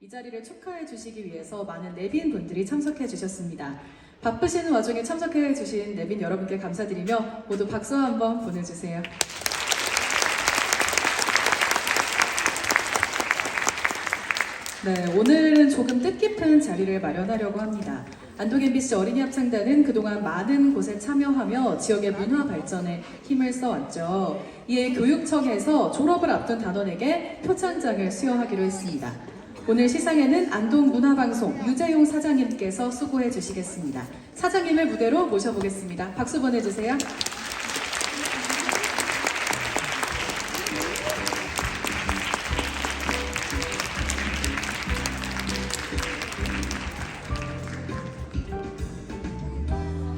이 자리를 축하해 주시기 위해서 많은 내빈 분들이 참석해 주셨습니다. 바쁘신 와중에 참석해 주신 내빈 여러분께 감사드리며 모두 박수 한번 보내주세요. 네, 오늘은 조금 뜻깊은 자리를 마련하려고 합니다. 안동 MBC 어린이 합창단은 그동안 많은 곳에 참여하며 지역의 문화 발전에 힘을 써왔죠. 이에 교육청에서 졸업을 앞둔 단원에게 표창장을 수여하기로 했습니다. 오늘 시상에는 안동 문화방송 유재용 사장님께서 수고해 주시겠습니다. 사장님을 무대로 모셔보겠습니다. 박수 보내주세요.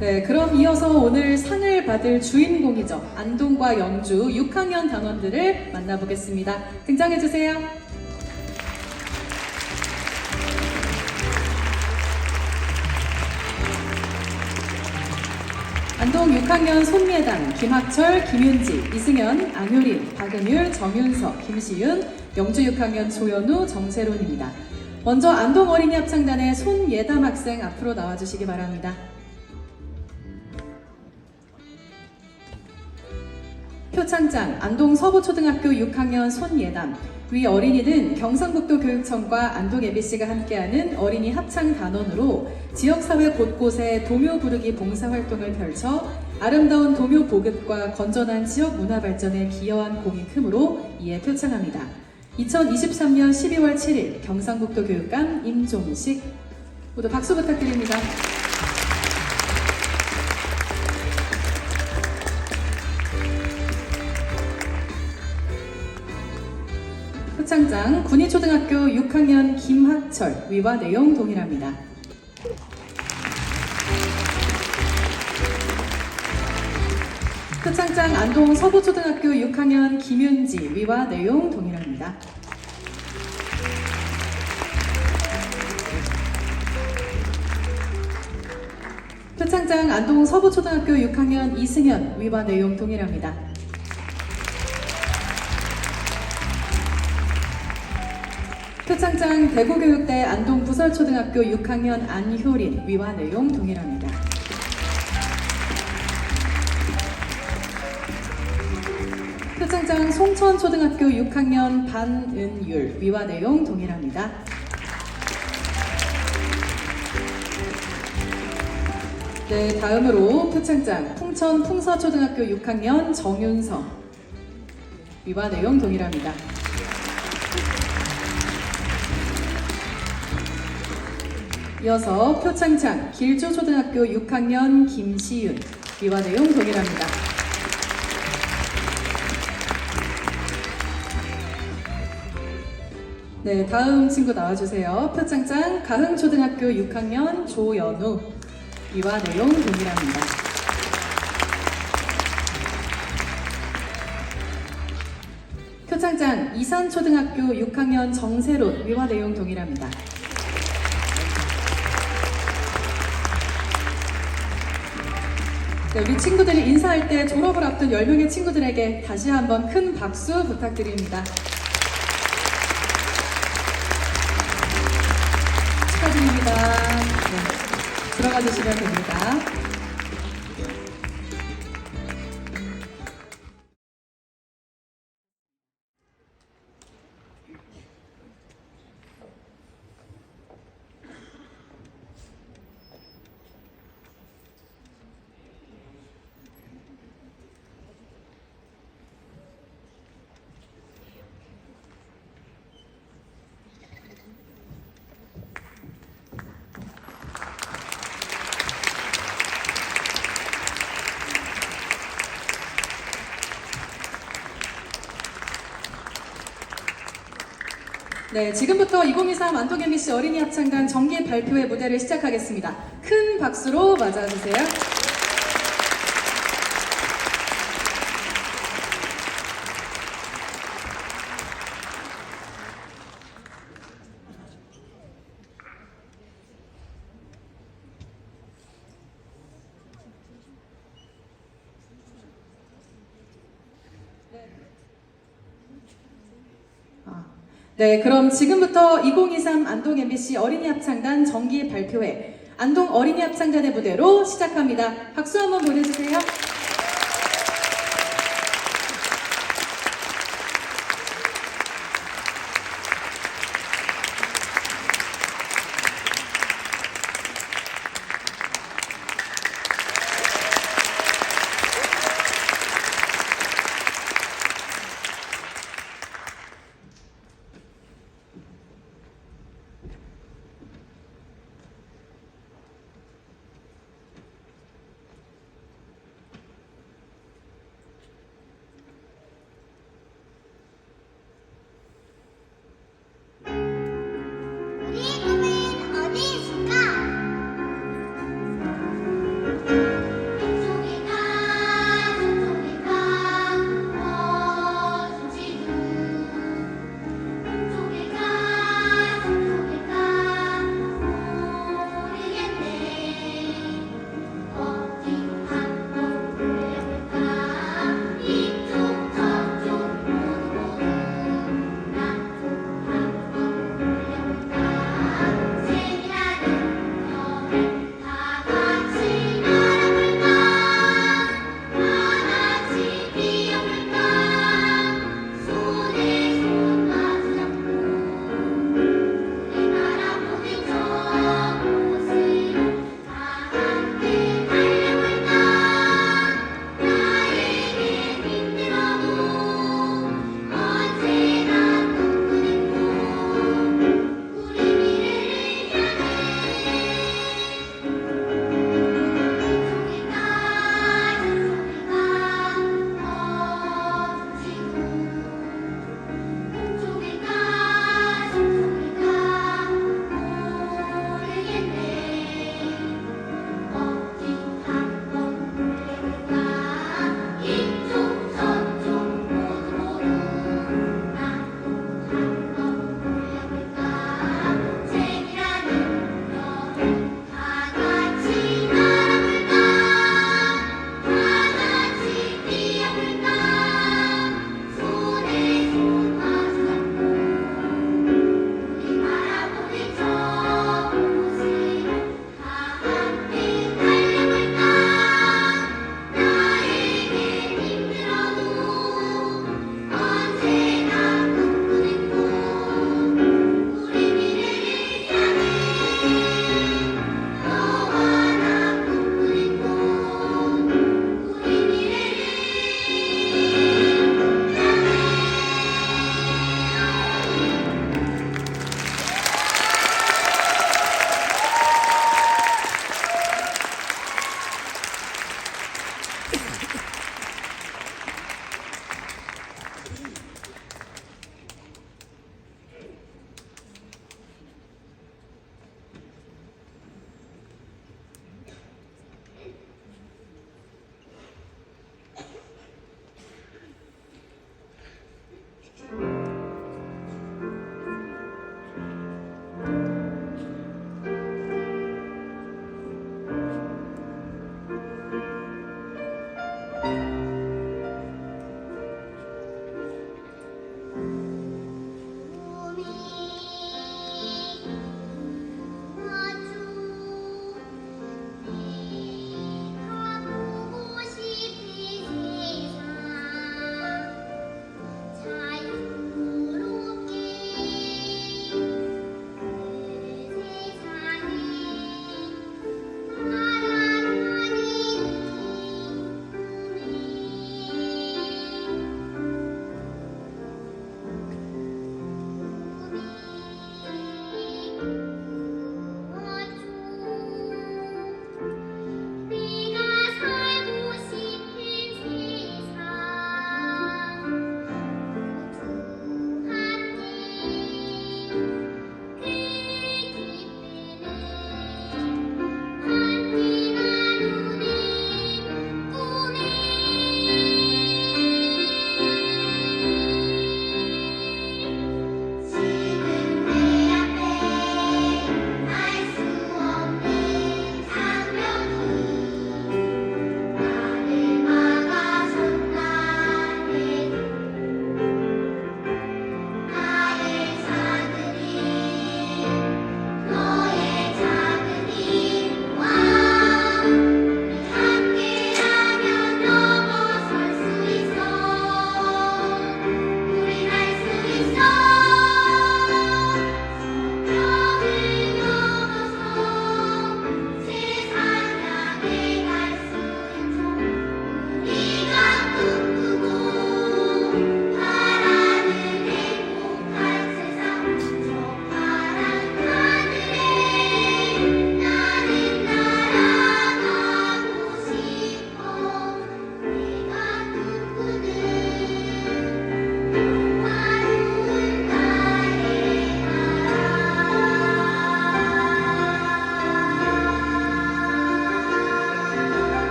네, 그럼 이어서 오늘 상을 받을 주인공이죠. 안동과 영주 6학년 단원들을 만나보겠습니다. 등장해주세요. 안동 6학년 손예단, 김학철, 김윤지, 이승현, 안효린, 박은율, 정윤석, 김시윤, 영주 6학년 조현우, 정세론입니다. 먼저 안동 어린이 합창단의 손예담 학생 앞으로 나와주시기 바랍니다. 표창장 안동 서부초등학교 6학년 손예담. 위 어린이는 경상북도 교육청과 안동 MBC가 함께하는 어린이 합창 단원으로 지역사회 곳곳에 도묘 부르기 봉사활동을 펼쳐 아름다운 도묘 보급과 건전한 지역 문화 발전에 기여한 공이 크므로 이에 표창합니다. 2023년 12월 7일 경상북도 교육감 임종식. 모두 박수 부탁드립니다. 표창장 군위초등학교 6학년 김학철. 위와 내용 동일합니다. 표창장 안동 서부초등학교 6학년 김윤지. 위와 내용 동일합니다. 표창장 안동 서부초등학교 6학년 이승현. 위와 내용 동일합니다. 표창장 대구교육대 안동 부설초등학교 6학년 안효린. 위와 내용 동일합니다. 표창장 송천초등학교 6학년 반은율. 위와 내용 동일합니다. 네, 다음으로 표창장 풍천 풍서초등학교 6학년 정윤성. 위와 내용 동일합니다. 이어서 표창장 길주초등학교 6학년 김시윤. 위와 내용 동일합니다. 네, 다음 친구 나와주세요. 표창장 가흥초등학교 6학년 조연우. 위와 내용 동일합니다. 표창장 이산초등학교 6학년 정세론. 위와 내용 동일합니다. 네, 우리 친구들이 인사할 때 졸업을 앞둔 10명의 친구들에게 다시 한번 큰 박수 부탁드립니다. 축하드립니다. 네, 들어가 주시면 됩니다. 네, 지금부터 2023 안동 MBC 어린이 합창단 정기 발표회 무대를 시작하겠습니다. 큰 박수로 맞아주세요. 네, 그럼 지금부터 2023 안동 MBC 어린이 합창단 정기 발표회 안동 어린이 합창단의 무대로 시작합니다. 박수 한번 보내주세요.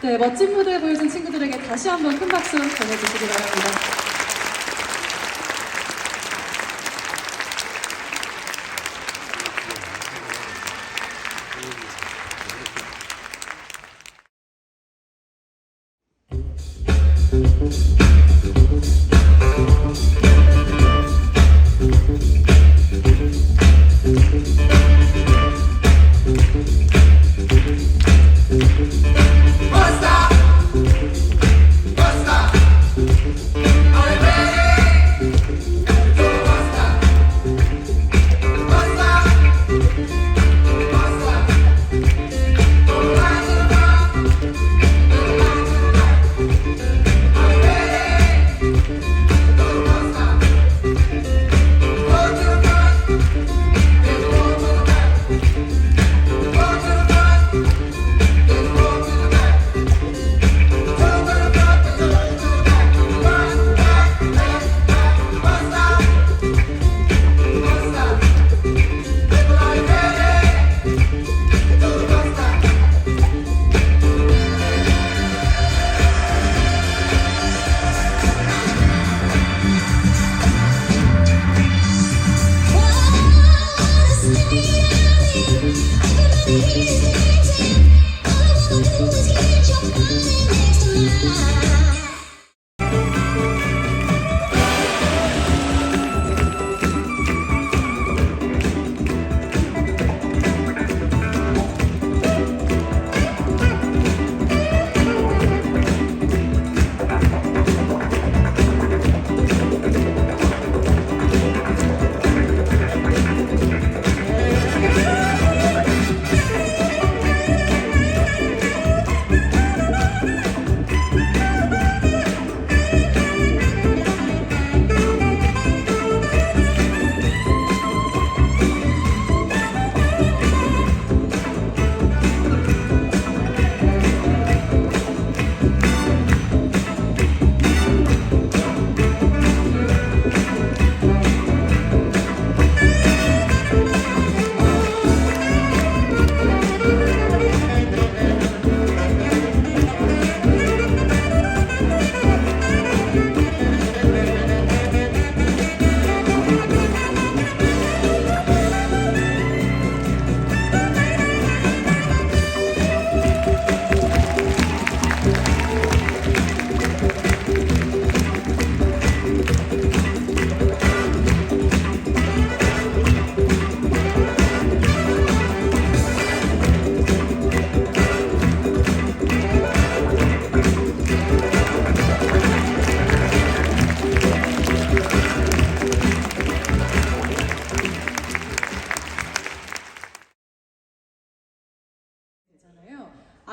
네, 멋진 무대 보여준 친구들에게 다시 한번 큰 박수 보내주시기 바랍니다.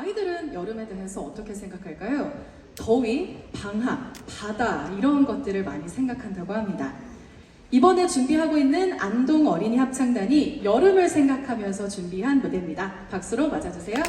아이들은 여름에 대해서 어떻게 생각할까요? 더위, 방학, 바다 이런 것들을 많이 생각한다고 합니다. 이번에 준비하고 있는 안동 어린이 합창단이 여름을 생각하면서 준비한 무대입니다. 박수로 맞아주세요.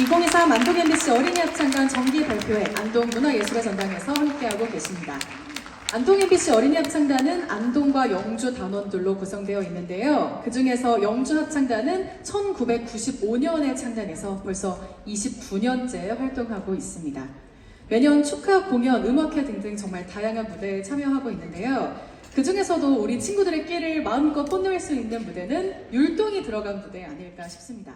2023 안동 MBC 어린이 합창단 정기 발표회 안동 문화예술의 전당에서 함께하고 계십니다. 안동 MBC 어린이 합창단은 안동과 영주 단원들로 구성되어 있는데요. 그 중에서 영주 합창단은 1995년에 창단해서 벌써 29년째 활동하고 있습니다. 매년 축하 공연, 음악회 등등 정말 다양한 무대에 참여하고 있는데요. 그 중에서도 우리 친구들의 끼를 마음껏 뽐낼 수 있는 무대는 율동이 들어간 무대 아닐까 싶습니다.